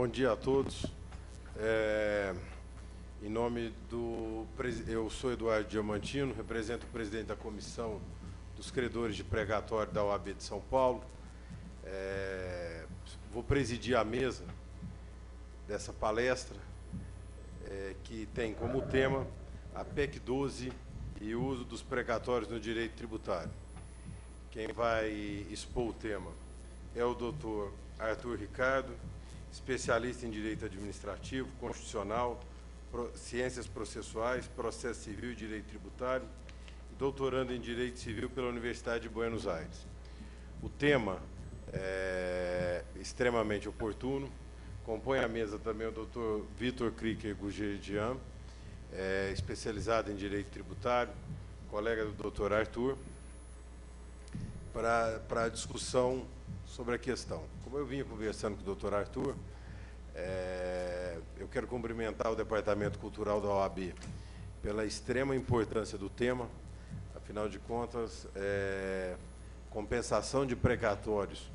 Bom dia a todos. Em nome do... Eu sou Eduardo Diamantino, represento o presidente da Comissão dos Credores de Pregatório da OAB de São Paulo. Vou presidir a mesa dessa palestra, que tem como tema a PEC 12 e o uso dos precatórios no direito tributário. Quem vai expor o tema é o doutor Arthur Ricardo, especialista em Direito Administrativo, Constitucional, Ciências Processuais, Processo Civil e Direito Tributário, e doutorando em Direito Civil pela Universidade de Buenos Aires. O tema é extremamente oportuno. Compõe a mesa também o doutor Vitor Kriker Gugerian, especializado em Direito Tributário, colega do doutor Arthur, para a discussão sobre a questão. Como eu vinha conversando com o doutor Arthur, eu quero cumprimentar o Departamento Cultural da OAB pela extrema importância do tema. Afinal de contas, compensação de precatórios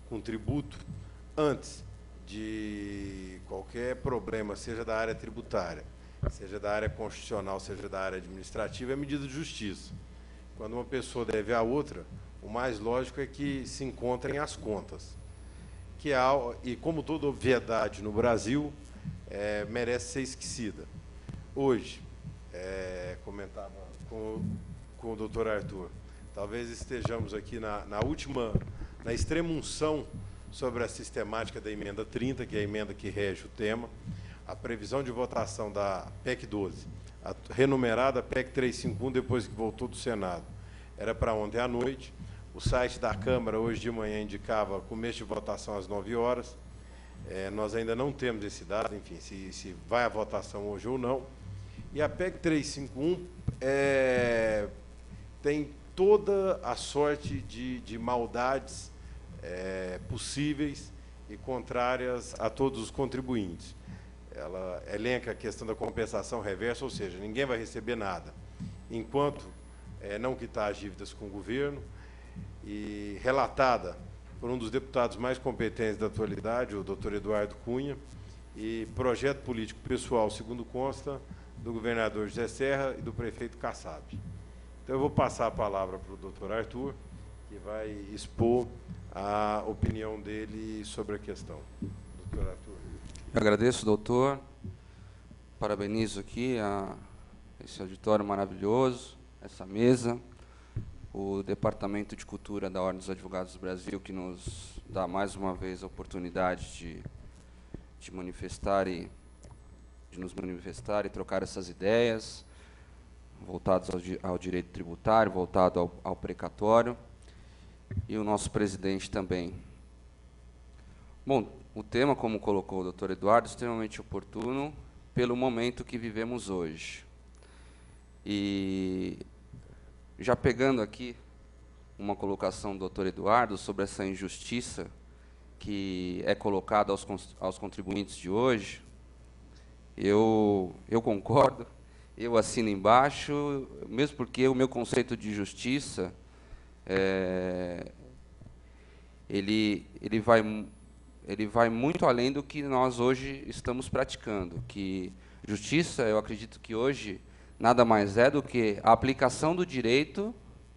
com tributo antes de qualquer problema, seja da área tributária, seja da área constitucional, seja da área administrativa, é medida de justiça. Quando uma pessoa deve a outra, o mais lógico é que se encontrem as contas. E como toda obviedade no Brasil, merece ser esquecida. Hoje, comentava com o doutor Arthur, talvez estejamos aqui na extrema unção sobre a sistemática da emenda 30, que é a emenda que rege o tema, a previsão de votação da PEC 12, a renumerada PEC 351, depois que voltou do Senado, era para ontem à noite. O site da Câmara, hoje de manhã, indicava começo de votação às 9 horas. Nós ainda não temos esse dado, enfim, se vai à votação hoje ou não. E a PEC 351 tem toda a sorte de maldades possíveis e contrárias a todos os contribuintes. Ela elenca a questão da compensação reversa, ou seja, ninguém vai receber nada enquanto não quitar as dívidas com o governo, e relatada por um dos deputados mais competentes da atualidade, o doutor Eduardo Cunha, e projeto político pessoal, segundo consta, do governador José Serra e do prefeito Kassab. Então, eu vou passar a palavra para o doutor Arthur, que vai expor a opinião dele sobre a questão. Doutor Arthur. Eu agradeço, doutor. Parabenizo aqui esse auditório maravilhoso, essa mesa, o Departamento de Cultura da Ordem dos Advogados do Brasil, que nos dá mais uma vez a oportunidade de nos manifestar e trocar essas ideias, voltados ao direito tributário, voltado ao precatório, e o nosso presidente também. Bom, o tema, como colocou o doutor Eduardo, é extremamente oportuno pelo momento que vivemos hoje. E já pegando aqui uma colocação do doutor Eduardo sobre essa injustiça que é colocada aos contribuintes de hoje, eu concordo, eu assino embaixo, mesmo porque o meu conceito de justiça, ele vai muito além do que nós hoje estamos praticando, que justiça, eu acredito que hoje, nada mais é do que a aplicação do direito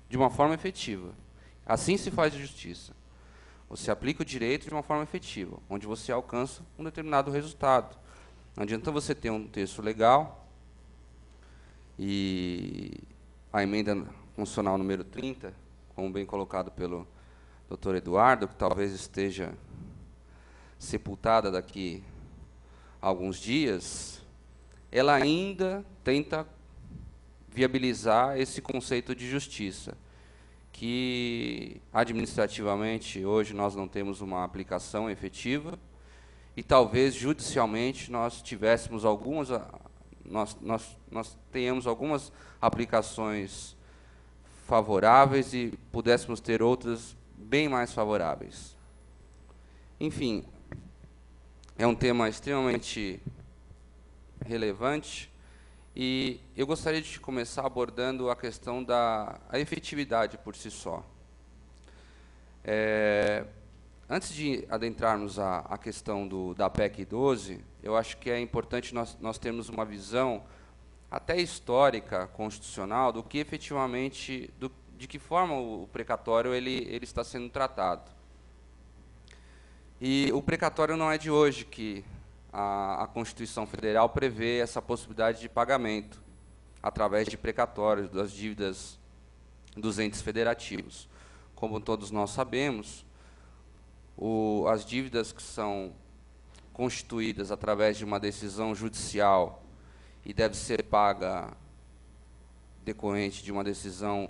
de uma forma efetiva. Assim se faz justiça. Você aplica o direito de uma forma efetiva, onde você alcança um determinado resultado. Não adianta você ter um texto legal e a emenda constitucional número 30, como bem colocado pelo doutor Eduardo, que talvez esteja sepultada daqui a alguns dias, ela ainda tenta viabilizar esse conceito de justiça, que administrativamente hoje nós não temos uma aplicação efetiva e talvez judicialmente nós tivéssemos nós tenhamos algumas aplicações favoráveis e pudéssemos ter outras bem mais favoráveis. Enfim, é um tema extremamente relevante. E eu gostaria de começar abordando a questão da efetividade por si só. antes de adentrarmos a questão da PEC 12, eu acho que é importante nós termos uma visão até histórica, constitucional, do que efetivamente, de que forma o precatório ele está sendo tratado. E o precatório não é de hoje que a Constituição Federal prevê essa possibilidade de pagamento através de precatórios das dívidas dos entes federativos. Como todos nós sabemos, as dívidas que são constituídas através de uma decisão judicial e deve ser paga decorrente de uma decisão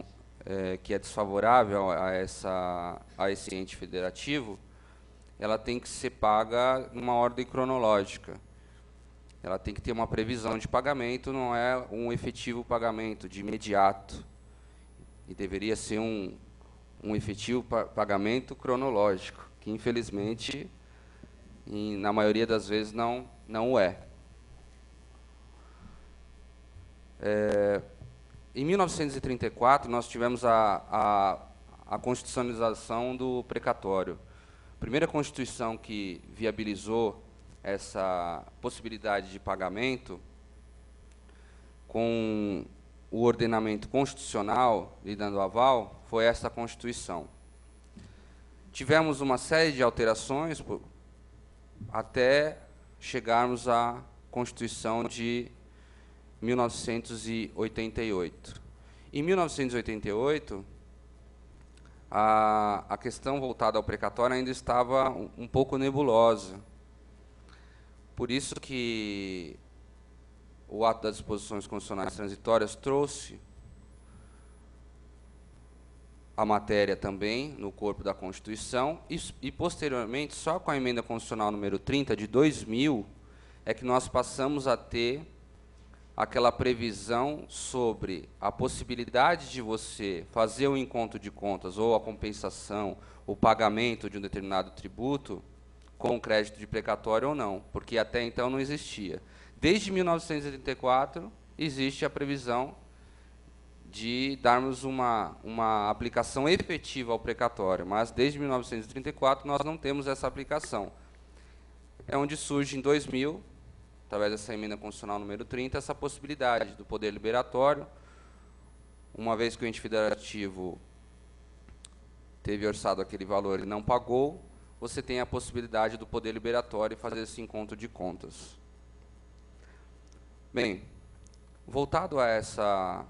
que é desfavorável a esse ente federativo, ela tem que ser paga numa ordem cronológica. Ela tem que ter uma previsão de pagamento, não é um efetivo pagamento de imediato. E deveria ser um efetivo pagamento cronológico, que infelizmente, na maioria das vezes, não o é. Em 1934, nós tivemos a constitucionalização do precatório. A primeira Constituição que viabilizou essa possibilidade de pagamento, com o ordenamento constitucional lhe dando aval, foi essa Constituição. Tivemos uma série de alterações até chegarmos à Constituição de 1988. Em 1988, a questão voltada ao precatório ainda estava um pouco nebulosa. Por isso que o ato das disposições constitucionais transitórias trouxe a matéria também no corpo da Constituição e posteriormente, só com a emenda constitucional número 30 de 2000, é que nós passamos a ter aquela previsão sobre a possibilidade de você fazer o encontro de contas ou a compensação, o pagamento de um determinado tributo com crédito de precatório ou não, porque até então não existia. Desde 1984, existe a previsão de darmos uma aplicação efetiva ao precatório, mas desde 1934 nós não temos essa aplicação. É onde surge em 2000, através dessa emenda constitucional número 30, essa possibilidade do poder liberatório, uma vez que o ente federativo teve orçado aquele valor e não pagou, você tem a possibilidade do poder liberatório fazer esse encontro de contas. Bem, voltado a essa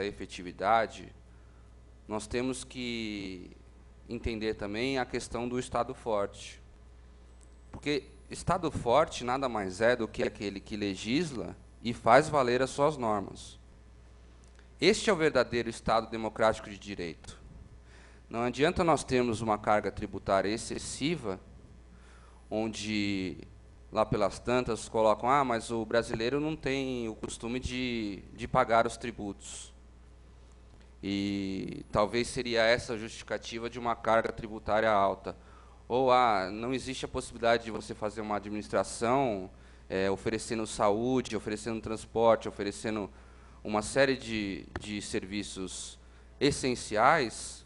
efetividade, nós temos que entender também a questão do Estado forte. Porque Estado forte nada mais é do que aquele que legisla e faz valer as suas normas. Este é o verdadeiro Estado democrático de direito. Não adianta nós termos uma carga tributária excessiva, onde, lá pelas tantas, colocam, mas o brasileiro não tem o costume de pagar os tributos. E talvez seria essa a justificativa de uma carga tributária alta. Ou, não existe a possibilidade de você fazer uma administração oferecendo saúde, oferecendo transporte, oferecendo uma série de serviços essenciais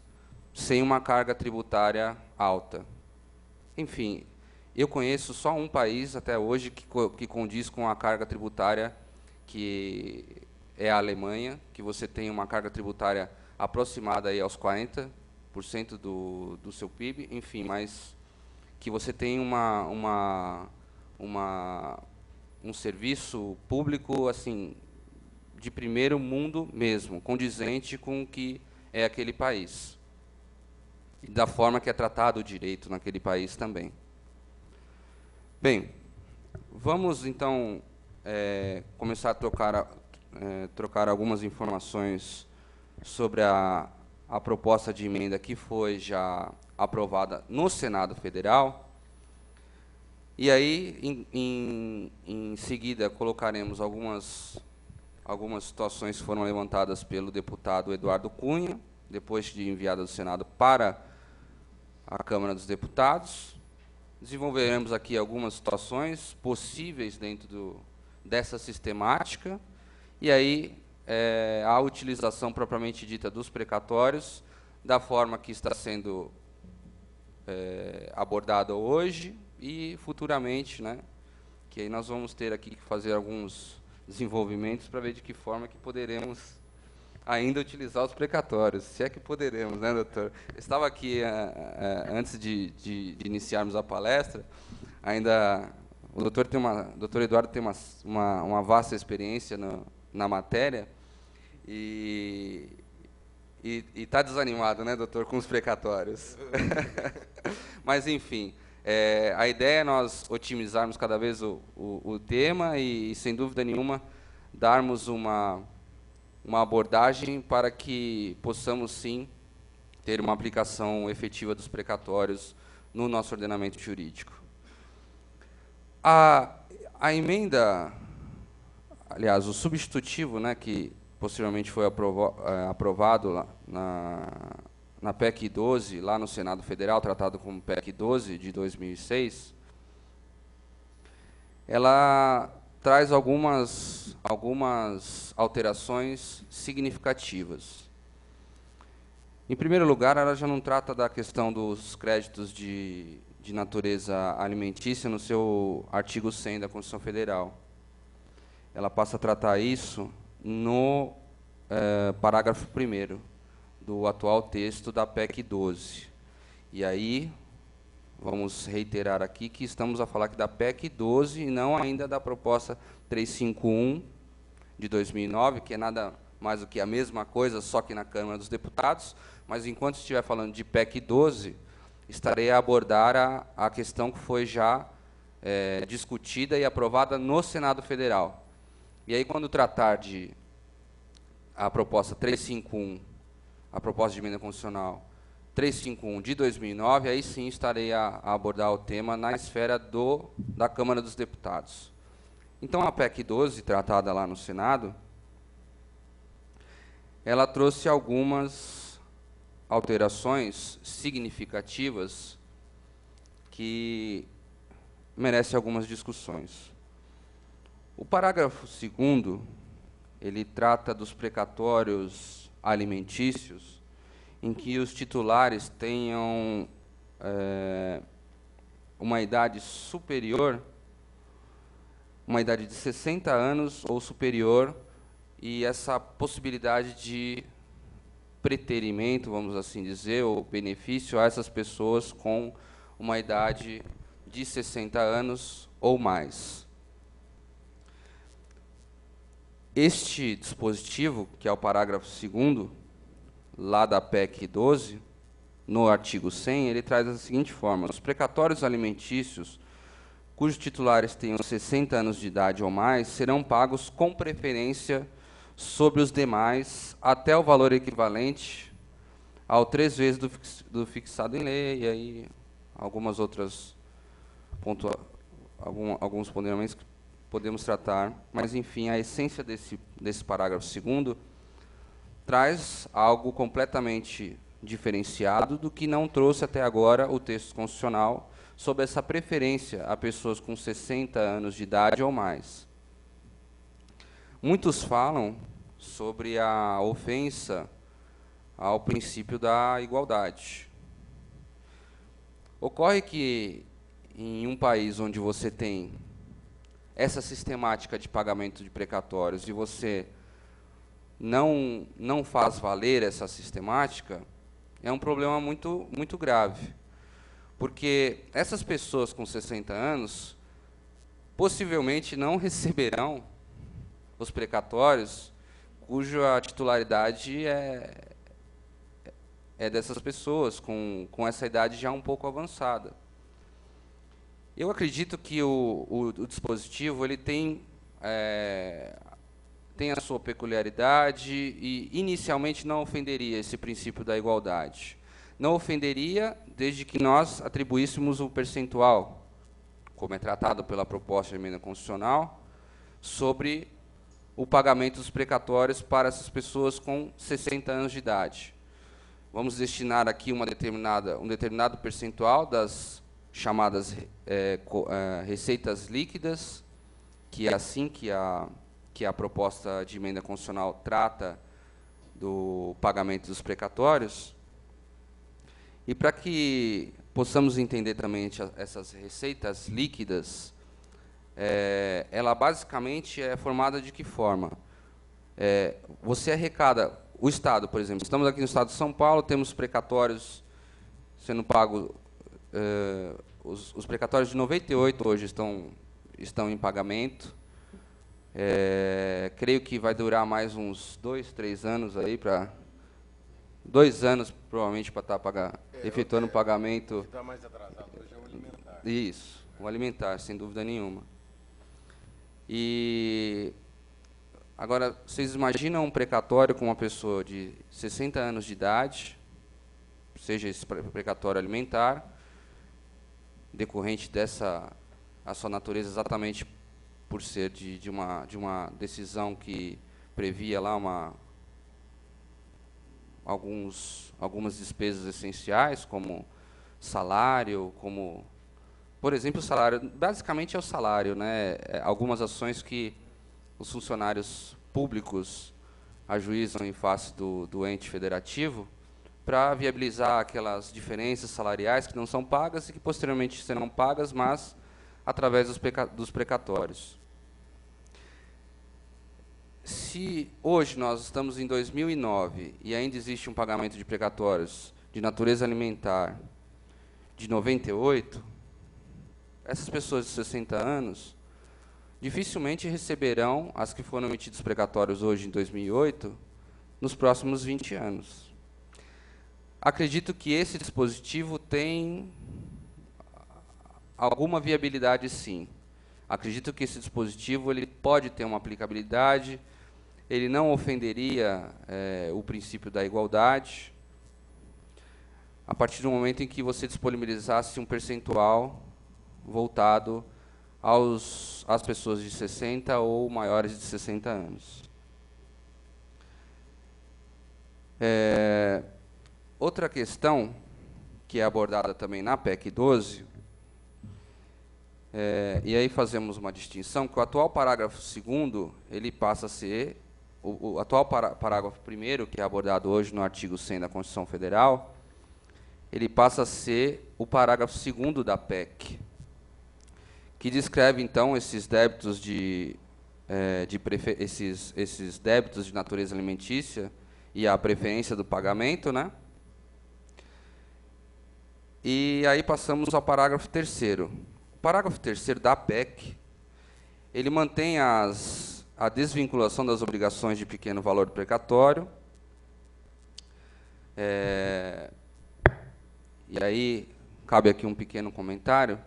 sem uma carga tributária alta. Enfim, eu conheço só um país até hoje que condiz com a carga tributária, que é a Alemanha, que você tem uma carga tributária aproximada aí aos 40% do seu PIB, enfim, mas que você tem um serviço público assim de primeiro mundo mesmo, condizente com o que é aquele país, e da forma que é tratado o direito naquele país também. Bem, vamos então começar a trocar algumas informações sobre a proposta de emenda que foi já aprovada no Senado Federal. E aí, em seguida, colocaremos algumas situações que foram levantadas pelo deputado Eduardo Cunha, depois de enviada do Senado para a Câmara dos Deputados. Desenvolveremos aqui algumas situações possíveis dentro dessa sistemática, e aí a utilização propriamente dita dos precatórios, da forma que está sendo abordada hoje e futuramente, né? Que aí nós vamos ter aqui que fazer alguns desenvolvimentos para ver de que forma que poderemos ainda utilizar os precatórios, se é que poderemos, né, doutor? Eu estava aqui, antes de iniciarmos a palestra, ainda o doutor Eduardo tem uma vasta experiência na matéria e está desanimado, né, doutor, com os precatórios. Mas, enfim, a ideia é nós otimizarmos cada vez o tema e, sem dúvida nenhuma, darmos uma abordagem para que possamos, sim, ter uma aplicação efetiva dos precatórios no nosso ordenamento jurídico. A emenda, aliás, o substitutivo, né, que posteriormente foi aprovado lá na PEC 12, lá no Senado Federal, tratado como PEC 12 de 2006, ela traz algumas alterações significativas. Em primeiro lugar, ela já não trata da questão dos créditos de natureza alimentícia no seu artigo 100 da Constituição Federal. Ela passa a tratar isso no parágrafo 1º do atual texto da PEC 12. E aí, vamos reiterar aqui que estamos a falar aqui da PEC 12 e não ainda da proposta 351 de 2009, que é nada mais do que a mesma coisa, só que na Câmara dos Deputados, mas enquanto estiver falando de PEC 12, estarei a abordar a questão que foi já discutida e aprovada no Senado Federal. E aí, quando tratar de a proposta 351, a proposta de emenda constitucional 351 de 2009, aí sim estarei a abordar o tema na esfera da Câmara dos Deputados. Então, a PEC 12, tratada lá no Senado, ela trouxe algumas alterações significativas que merecem algumas discussões. O parágrafo 2º, ele trata dos precatórios alimentícios, em que os titulares tenham uma idade superior, uma idade de 60 anos ou superior, e essa possibilidade de preterimento, vamos assim dizer, ou benefício a essas pessoas com uma idade de 60 anos ou mais. Este dispositivo, que é o parágrafo 2º, lá da PEC 12, no artigo 100, ele traz da seguinte forma: os precatórios alimentícios cujos titulares tenham 60 anos de idade ou mais serão pagos com preferência sobre os demais até o valor equivalente ao 3 vezes do fixado em lei, e aí algumas outras alguns ponderamentos que podemos tratar, mas, enfim, a essência desse parágrafo 2º traz algo completamente diferenciado do que não trouxe até agora o texto constitucional sobre essa preferência a pessoas com 60 anos de idade ou mais. Muitos falam sobre a ofensa ao princípio da igualdade. Ocorre que, em um país onde você tem essa sistemática de pagamento de precatórios e você não faz valer essa sistemática, é um problema muito grave. Porque essas pessoas com 60 anos possivelmente não receberão os precatórios cuja titularidade é dessas pessoas, com essa idade já um pouco avançada. Eu acredito que o dispositivo ele tem a sua peculiaridade e, inicialmente, não ofenderia esse princípio da igualdade. Não ofenderia desde que nós atribuíssemos o percentual, como é tratado pela proposta de emenda constitucional, sobre o pagamento dos precatórios para essas pessoas com 60 anos de idade. Vamos destinar aqui um determinado percentual das chamadas receitas líquidas, que é assim que a proposta de emenda constitucional trata do pagamento dos precatórios. E para que possamos entender também essas receitas líquidas, ela basicamente é formada de que forma? Você arrecada, o Estado, por exemplo, estamos aqui no Estado de São Paulo, temos precatórios sendo pagos, os precatórios de 98 hoje estão em pagamento. Creio que vai durar mais uns 2, 3 anos aí, 2 anos provavelmente para estar efetuando o pagamento. Está mais atrasado hoje é o alimentar. Isso, o alimentar, sem dúvida nenhuma. E agora, vocês imaginam um precatório com uma pessoa de 60 anos de idade, seja esse precatório alimentar, decorrente a sua natureza exatamente por ser de uma decisão que previa lá algumas despesas essenciais, como salário, por exemplo, o salário, basicamente é o salário, né? Algumas ações que os funcionários públicos ajuizam em face do ente federativo para viabilizar aquelas diferenças salariais que não são pagas e que posteriormente serão pagas, mas através dos precatórios. Se hoje nós estamos em 2009 e ainda existe um pagamento de precatórios de natureza alimentar de 98, essas pessoas de 60 anos dificilmente receberão as que foram emitidos precatórios hoje em 2008 nos próximos 20 anos. Acredito que esse dispositivo tem alguma viabilidade, sim. Acredito que esse dispositivo ele pode ter uma aplicabilidade, ele não ofenderia o princípio da igualdade, a partir do momento em que você disponibilizasse um percentual voltado às pessoas de 60 ou maiores de 60 anos. Outra questão que é abordada também na PEC 12, e aí fazemos uma distinção, que o atual parágrafo 2º, ele passa a ser, o atual parágrafo 1º, que é abordado hoje no artigo 100 da Constituição Federal, ele passa a ser o parágrafo 2º da PEC, que descreve, então, esses débitos esses débitos de natureza alimentícia e a preferência do pagamento, né? E aí passamos ao parágrafo 3º. O parágrafo 3º da PEC, ele mantém a desvinculação das obrigações de pequeno valor precatório. E aí, cabe aqui um pequeno comentário.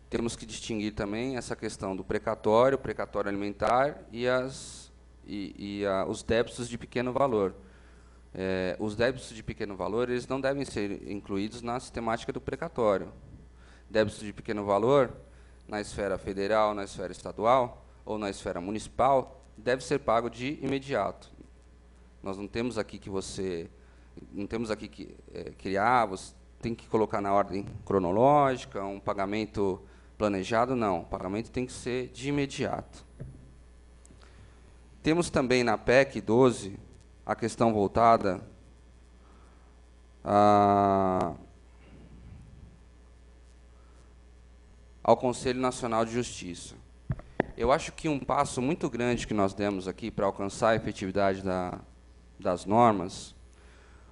Temos que distinguir também essa questão do precatório alimentar e os débitos de pequeno valor. Os débitos de pequeno valor eles não devem ser incluídos na sistemática do precatório. Débitos de pequeno valor, na esfera federal, na esfera estadual ou na esfera municipal, deve ser pago de imediato. Nós não temos aqui que criar, você tem que colocar na ordem cronológica, um pagamento planejado, não. O pagamento tem que ser de imediato. Temos também na PEC 12 a questão voltada ao Conselho Nacional de Justiça. Eu acho que um passo muito grande que nós demos aqui para alcançar a efetividade das normas,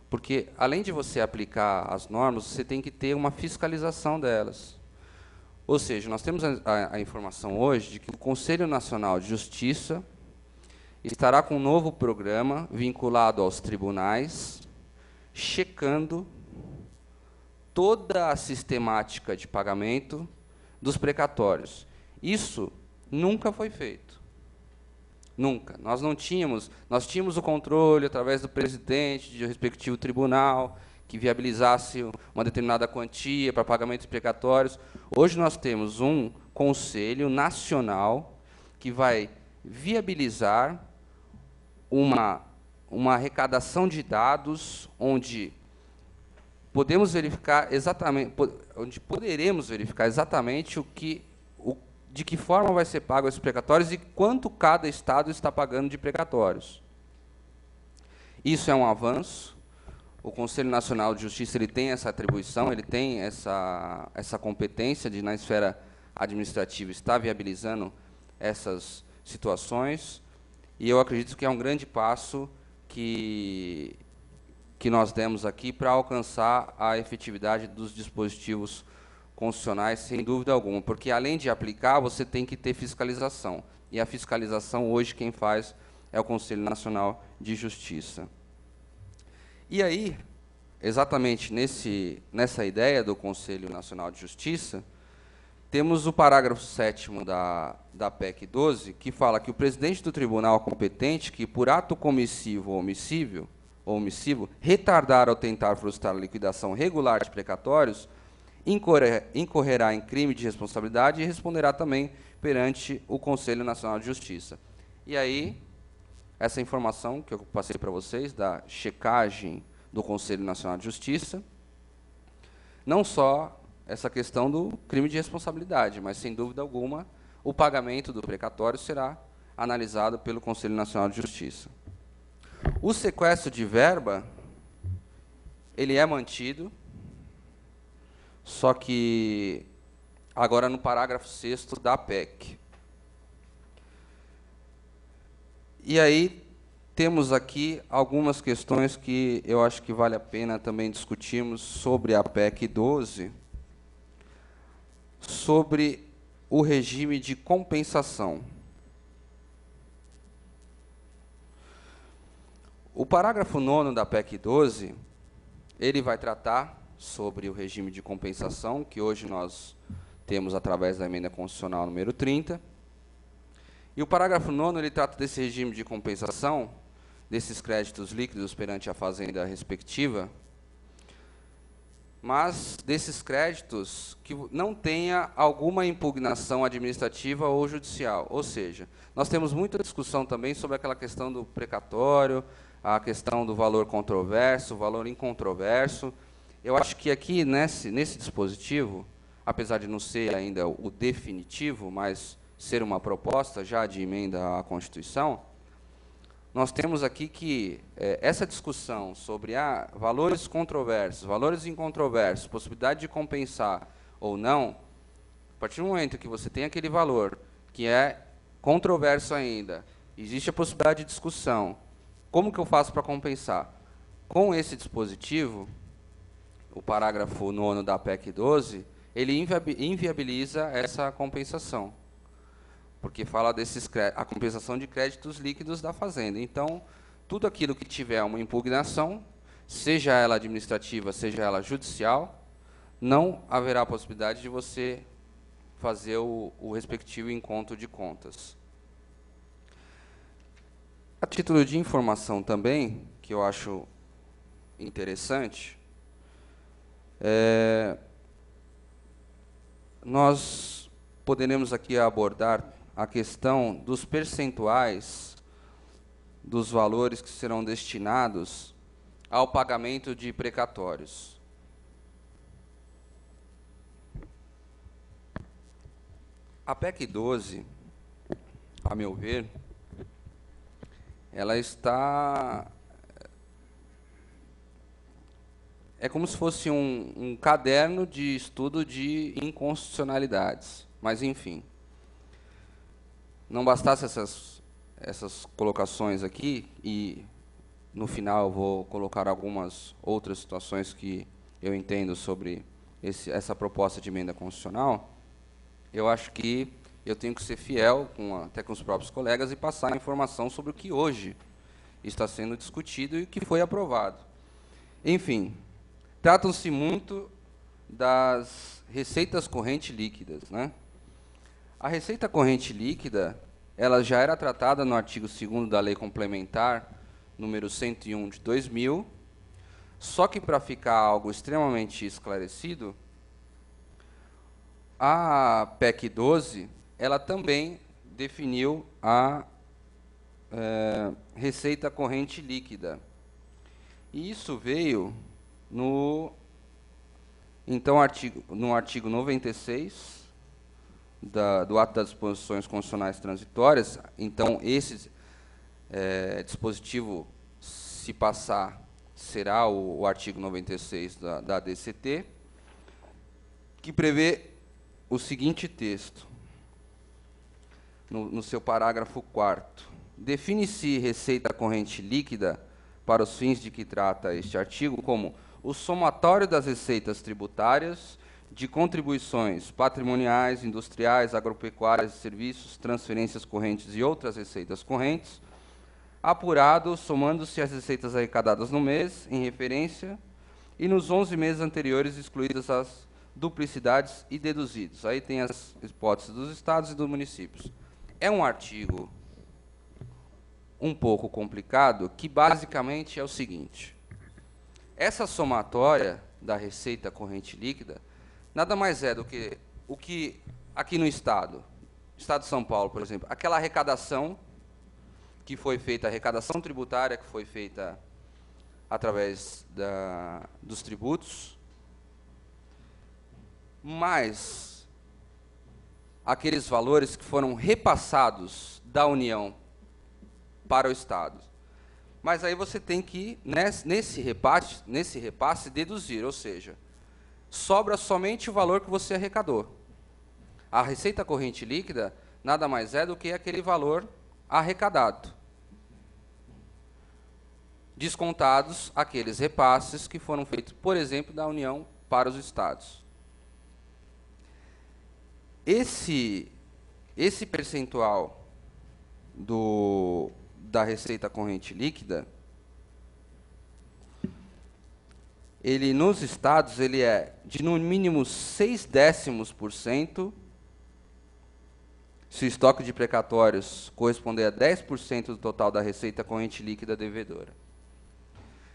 porque, além de você aplicar as normas, você tem que ter uma fiscalização delas. Ou seja, nós temos a informação hoje de que o Conselho Nacional de Justiça estará com um novo programa vinculado aos tribunais, checando toda a sistemática de pagamento dos precatórios. Isso nunca foi feito. Nunca. Nós tínhamos o controle através do presidente do respectivo tribunal, que viabilizasse uma determinada quantia para pagamento de precatórios. Hoje nós temos um Conselho Nacional que vai viabilizar uma arrecadação de dados onde poderemos verificar exatamente de que forma vai ser pago esses precatórios e quanto cada estado está pagando de precatórios. Isso é um avanço. o Conselho Nacional de Justiça ele tem essa atribuição, ele tem essa competência de, na esfera administrativa, estar viabilizando essas situações, e eu acredito que é um grande passo que nós demos aqui para alcançar a efetividade dos dispositivos constitucionais, sem dúvida alguma, porque, além de aplicar, você tem que ter fiscalização, e a fiscalização, hoje, quem faz é o Conselho Nacional de Justiça. E aí, exatamente nessa ideia do Conselho Nacional de Justiça, temos o parágrafo 7º da PEC 12, que fala que o presidente do tribunal competente, que por ato comissivo ou omissivo, retardar ou tentar frustrar a liquidação regular de precatórios, incorrerá em crime de responsabilidade e responderá também perante o Conselho Nacional de Justiça. E aí, essa informação que eu passei para vocês, da checagem do Conselho Nacional de Justiça, não só essa questão do crime de responsabilidade, mas, sem dúvida alguma, o pagamento do precatório será analisado pelo Conselho Nacional de Justiça. O sequestro de verba, ele é mantido, só que agora no parágrafo 6º da PEC. E aí temos aqui algumas questões que eu acho que vale a pena também discutirmos sobre a PEC 12, sobre o regime de compensação. O parágrafo 9º da PEC 12, ele vai tratar sobre o regime de compensação, que hoje nós temos através da emenda constitucional número 30. E o parágrafo 9º, ele trata desse regime de compensação, desses créditos líquidos perante a fazenda respectiva, mas desses créditos que não tenha alguma impugnação administrativa ou judicial. Ou seja, nós temos muita discussão também sobre aquela questão do precatório, a questão do valor controverso, o valor incontroverso. Eu acho que aqui, nesse dispositivo, apesar de não ser ainda o definitivo, mas ser uma proposta já de emenda à Constituição, nós temos aqui que essa discussão sobre valores controversos, valores incontroversos, possibilidade de compensar ou não, a partir do momento que você tem aquele valor que é controverso ainda, existe a possibilidade de discussão, como que eu faço para compensar? Com esse dispositivo, o parágrafo 9º da PEC 12, ele inviabiliza essa compensação, porque fala a compensação de créditos líquidos da fazenda. Então, tudo aquilo que tiver uma impugnação, seja ela administrativa, seja ela judicial, não haverá possibilidade de você fazer o respectivo encontro de contas. A título de informação também, que eu acho interessante, nós poderemos aqui abordar a questão dos percentuais dos valores que serão destinados ao pagamento de precatórios. A PEC 12, a meu ver, ela está... É como se fosse um caderno de estudo de inconstitucionalidades, mas, enfim. Não bastasse essas colocações aqui, e no final eu vou colocar algumas outras situações que eu entendo sobre essa proposta de emenda constitucional, eu acho que eu tenho que ser fiel, até com os próprios colegas, e passar a informação sobre o que hoje está sendo discutido e o que foi aprovado. Enfim, tratam-se muito das receitas correntes líquidas, né? A receita corrente líquida, ela já era tratada no artigo 2º da Lei Complementar, número 101 de 2000, só que, para ficar algo extremamente esclarecido, a PEC 12, ela também definiu a receita corrente líquida. E isso veio no artigo 96 do Ato das Disposições Constitucionais Transitórias. Então, esse dispositivo, se passar, será o artigo 96 da DCT, que prevê o seguinte texto, no seu parágrafo 4º. Define-se receita corrente líquida, para os fins de que trata este artigo, como o somatório das receitas tributárias, de contribuições patrimoniais, industriais, agropecuárias, serviços, transferências correntes e outras receitas correntes, apurado, somando-se as receitas arrecadadas no mês, em referência, e nos 11 meses anteriores, excluídas as duplicidades e deduzidos. Aí tem as hipóteses dos estados e dos municípios. É um artigo um pouco complicado, que basicamente é o seguinte: essa somatória da receita corrente líquida nada mais é do que o que aqui no Estado de São Paulo, por exemplo, aquela arrecadação que foi feita, a arrecadação tributária que foi feita através dos tributos, mais aqueles valores que foram repassados da União para o Estado. Mas aí você tem que, nesse repasse, deduzir, ou seja, sobra somente o valor que você arrecadou. A receita corrente líquida nada mais é do que aquele valor arrecadado, descontados aqueles repasses que foram feitos, por exemplo, da União para os Estados. Esse percentual da receita corrente líquida, ele nos estados ele é de no mínimo 0,6%, se o estoque de precatórios corresponder a 10% do total da receita corrente líquida devedora.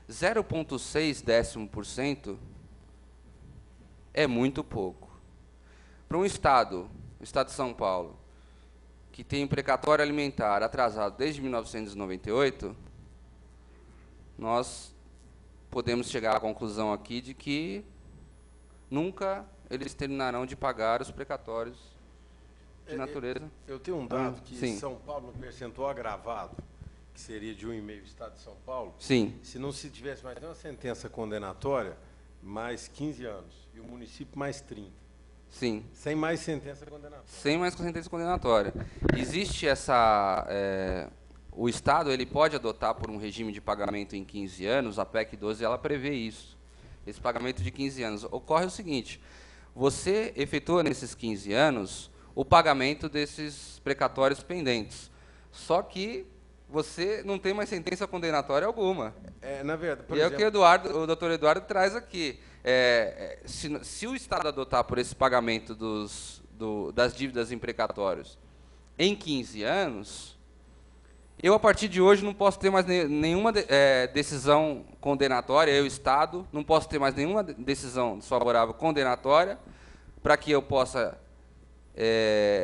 0,6% é muito pouco. Para um estado, o estado de São Paulo, que tem um precatório alimentar atrasado desde 1998, nós podemos chegar à conclusão aqui de que nunca eles terminarão de pagar os precatórios de natureza. Eu tenho um dado que sim. São Paulo, no percentual agravado, que seria de 1,5% Estado de São Paulo, sim. Se não se tivesse mais nenhuma sentença condenatória, mais 15 anos, e o município mais 30. Sim. Sem mais sentença condenatória. Sem mais sentença condenatória. Existe essa... o Estado ele pode adotar por um regime de pagamento em 15 anos, a PEC 12 ela prevê isso, esse pagamento de 15 anos. Ocorre o seguinte: você efetua nesses 15 anos o pagamento desses precatórios pendentes, só que você não tem mais sentença condenatória alguma. Na verdade, por exemplo, é o que o doutor Eduardo traz aqui. Se o Estado adotar por esse pagamento das dívidas em precatórios em 15 anos, eu, a partir de hoje, não posso ter mais nenhuma decisão condenatória, eu, Estado, não posso ter mais nenhuma decisão desfavorável condenatória para que eu possa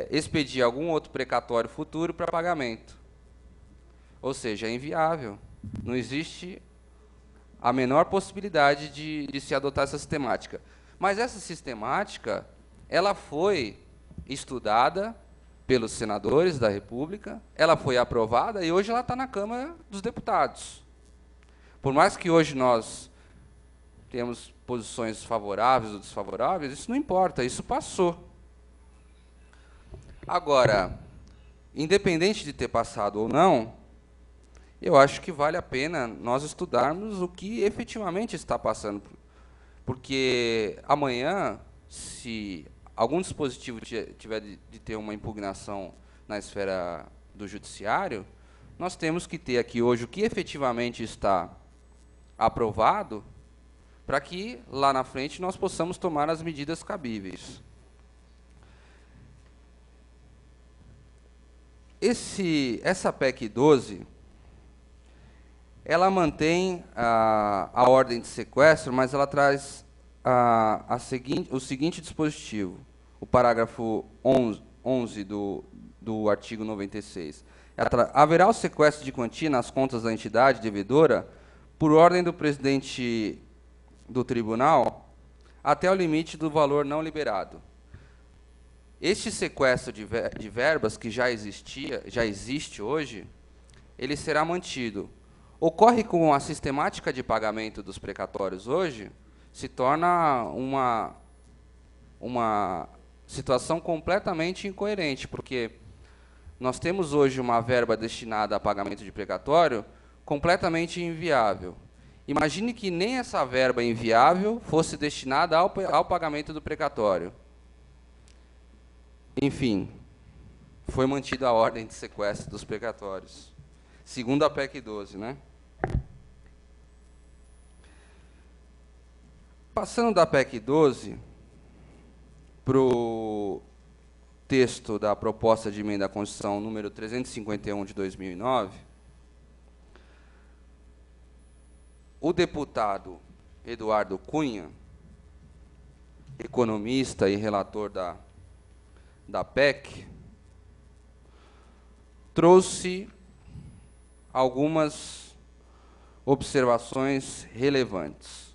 expedir algum outro precatório futuro para pagamento. Ou seja, é inviável. Não existe a menor possibilidade de se adotar essa sistemática. Mas essa sistemática, ela foi estudada pelos senadores da República, ela foi aprovada e hoje ela está na Câmara dos Deputados. Por mais que hoje nós temos posições favoráveis ou desfavoráveis, isso não importa, isso passou. Agora, independente de ter passado ou não, eu acho que vale a pena nós estudarmos o que efetivamente está passando. Porque amanhã, se algum dispositivo tiver de ter uma impugnação na esfera do judiciário, nós temos que ter aqui hoje o que efetivamente está aprovado, para que lá na frente nós possamos tomar as medidas cabíveis. Essa PEC 12, ela mantém a ordem de sequestro, mas ela traz o seguinte dispositivo, o parágrafo 11 do artigo 96. Haverá o sequestro de quantia nas contas da entidade devedora por ordem do presidente do tribunal até o limite do valor não liberado. Este sequestro de verbas, que já existe hoje, ele será mantido Ocorre com a sistemática de pagamento dos precatórios hoje, se torna uma situação completamente incoerente, porque nós temos hoje uma verba destinada a pagamento de precatório completamente inviável. Imagine que nem essa verba inviável fosse destinada ao pagamento do precatório. Enfim, foi mantida a ordem de sequestro dos precatórios, segundo a PEC 12, né? Passando da PEC 12 para o texto da proposta de emenda à Constituição número 351 de 2009, o deputado Eduardo Cunha, economista e relator da PEC, trouxe algumas observações relevantes.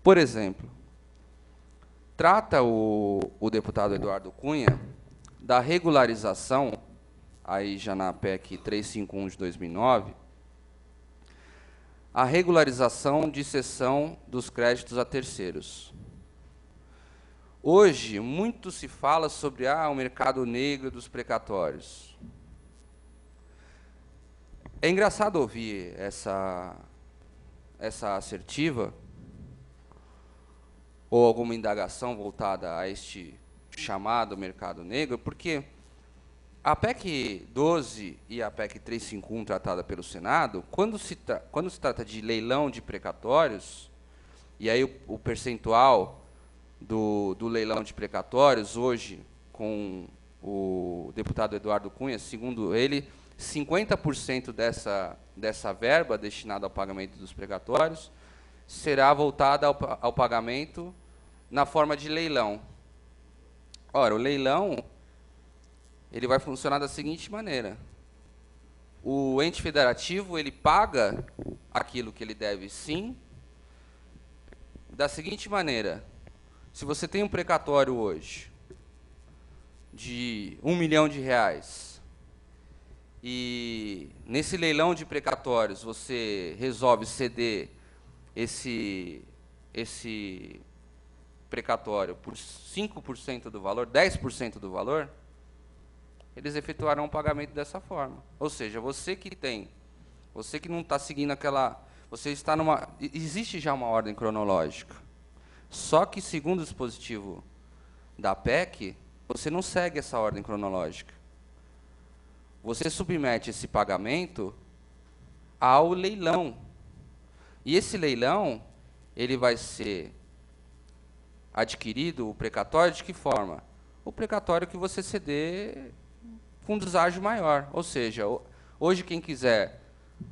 Por exemplo, trata o deputado Eduardo Cunha da regularização, aí já na PEC 351 de 2009, a regularização de cessão dos créditos a terceiros. Hoje, muito se fala sobre o mercado negro dos precatórios. É engraçado ouvir essa assertiva, ou alguma indagação voltada a este chamado mercado negro, porque a PEC 12 e a PEC 351, tratada pelo Senado, quando se trata de leilão de precatórios, e aí o percentual do leilão de precatórios, hoje, com o deputado Eduardo Cunha, segundo ele, 50% dessa verba destinada ao pagamento dos precatórios será voltada ao pagamento na forma de leilão. Ora, o leilão ele vai funcionar da seguinte maneira: o ente federativo ele paga aquilo que ele deve, sim, da seguinte maneira: se você tem um precatório hoje de R$1 milhão, e nesse leilão de precatórios você resolve ceder esse precatório por 5% do valor, 10% do valor, eles efetuarão o pagamento dessa forma. Ou seja, você que não está seguindo você está existe já uma ordem cronológica. Só que, segundo o dispositivo da PEC, você não segue essa ordem cronológica. Você submete esse pagamento ao leilão. E esse leilão, ele vai ser adquirido, o precatório, de que forma? O precatório que você ceder com deságio maior. Ou seja, hoje quem quiser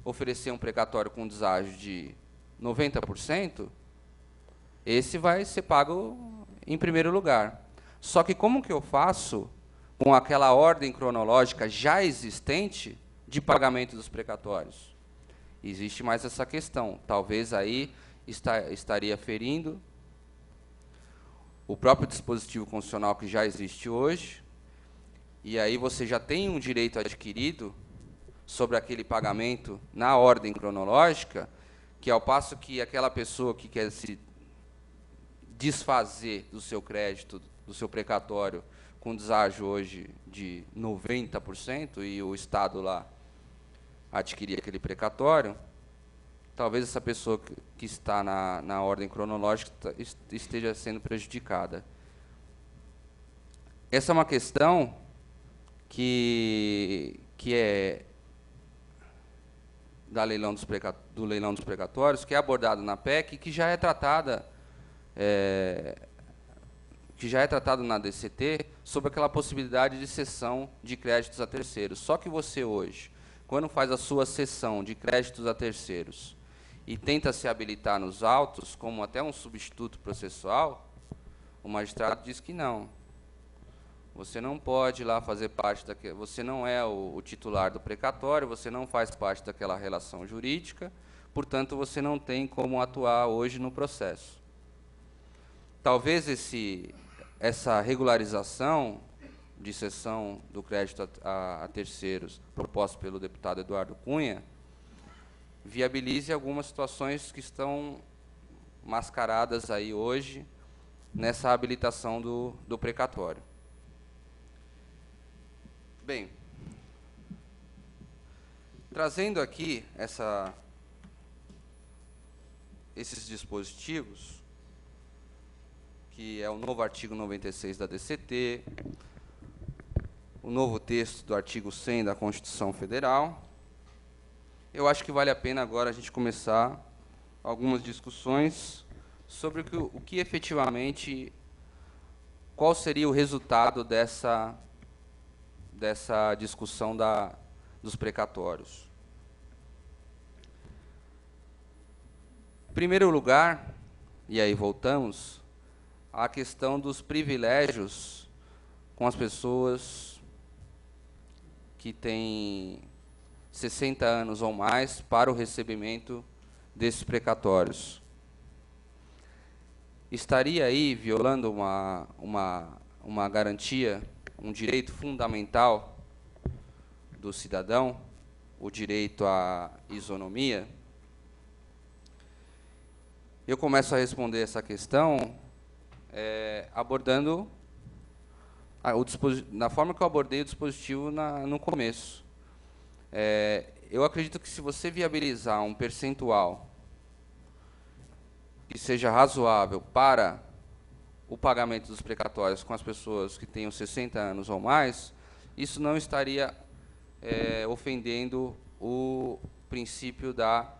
oferecer um precatório com deságio de 90%, esse vai ser pago em primeiro lugar. Só que como que eu faço com aquela ordem cronológica já existente de pagamento dos precatórios? Existe mais essa questão. Talvez aí estaria ferindo o próprio dispositivo constitucional que já existe hoje, e aí você já tem um direito adquirido sobre aquele pagamento na ordem cronológica, que ao passo que aquela pessoa que quer se desfazer do seu crédito, do seu precatório, com deságio hoje de 90%, e o Estado lá adquirir aquele precatório, talvez essa pessoa que está na ordem cronológica esteja sendo prejudicada. Essa é uma questão que é do leilão dos precatórios, que é abordado na PEC, que já é tratada na DCT, sobre aquela possibilidade de cessão de créditos a terceiros. Só que você hoje, quando faz a sua cessão de créditos a terceiros e tenta se habilitar nos autos, como até um substituto processual, o magistrado diz que não. Você não pode ir lá fazer parte daquele... Você não é o titular do precatório, você não faz parte daquela relação jurídica, portanto, você não tem como atuar hoje no processo. Talvez essa regularização de cessão do crédito a terceiros, proposta pelo deputado Eduardo Cunha, viabilize algumas situações que estão mascaradas aí hoje nessa habilitação do precatório. Bem, trazendo aqui esses dispositivos, que é o novo artigo 96 da DCT, o novo texto do artigo 100 da Constituição Federal, eu acho que vale a pena agora a gente começar algumas discussões sobre o que efetivamente, qual seria o resultado dessa discussão dos precatórios. Em primeiro lugar, e aí voltamos, à questão dos privilégios com as pessoas que têm 60 anos ou mais para o recebimento desses precatórios. Estaria aí violando uma garantia, um direito fundamental do cidadão, o direito à isonomia? Eu começo a responder essa questão abordando na forma que eu abordei o dispositivo no começo. Eu acredito que se você viabilizar um percentual que seja razoável para o pagamento dos precatórios com as pessoas que tenham 60 anos ou mais, isso não estaria ofendendo o princípio da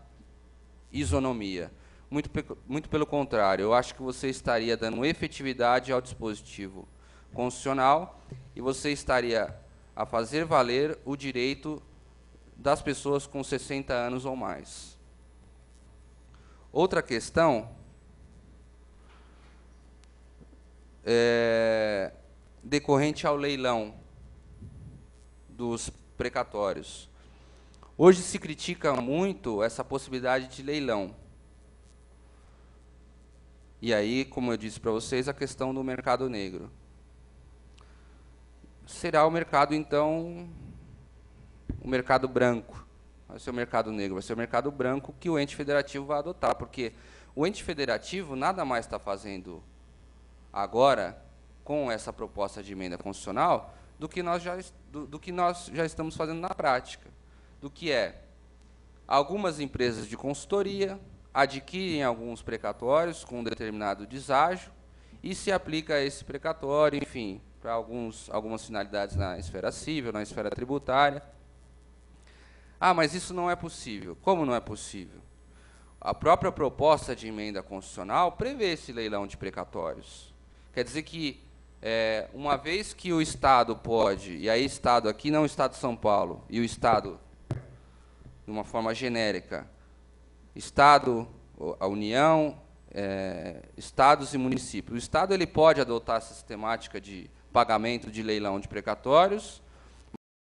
isonomia. Muito pelo contrário, eu acho que você estaria dando efetividade ao dispositivo constitucional e você estaria a fazer valer o direito das pessoas com 60 anos ou mais. Outra questão decorrente ao leilão dos precatórios. Hoje se critica muito essa possibilidade de leilão. E aí, como eu disse para vocês, a questão do mercado negro. Será o mercado, então, o mercado branco. Vai ser o mercado negro, vai ser o mercado branco que o ente federativo vai adotar, porque o ente federativo nada mais está fazendo agora, com essa proposta de emenda constitucional, do que nós já estamos fazendo na prática, do que algumas empresas de consultoria adquirem alguns precatórios com um determinado deságio e se aplica esse precatório, enfim, para algumas finalidades na esfera civil, na esfera tributária. Ah, mas isso não é possível. Como não é possível? A própria proposta de emenda constitucional prevê esse leilão de precatórios. Quer dizer que, uma vez que o Estado pode, e aí Estado aqui não o Estado de São Paulo, e o Estado, de uma forma genérica, Estado, a União, Estados e municípios. O Estado ele pode adotar essa sistemática de pagamento de leilão de precatórios,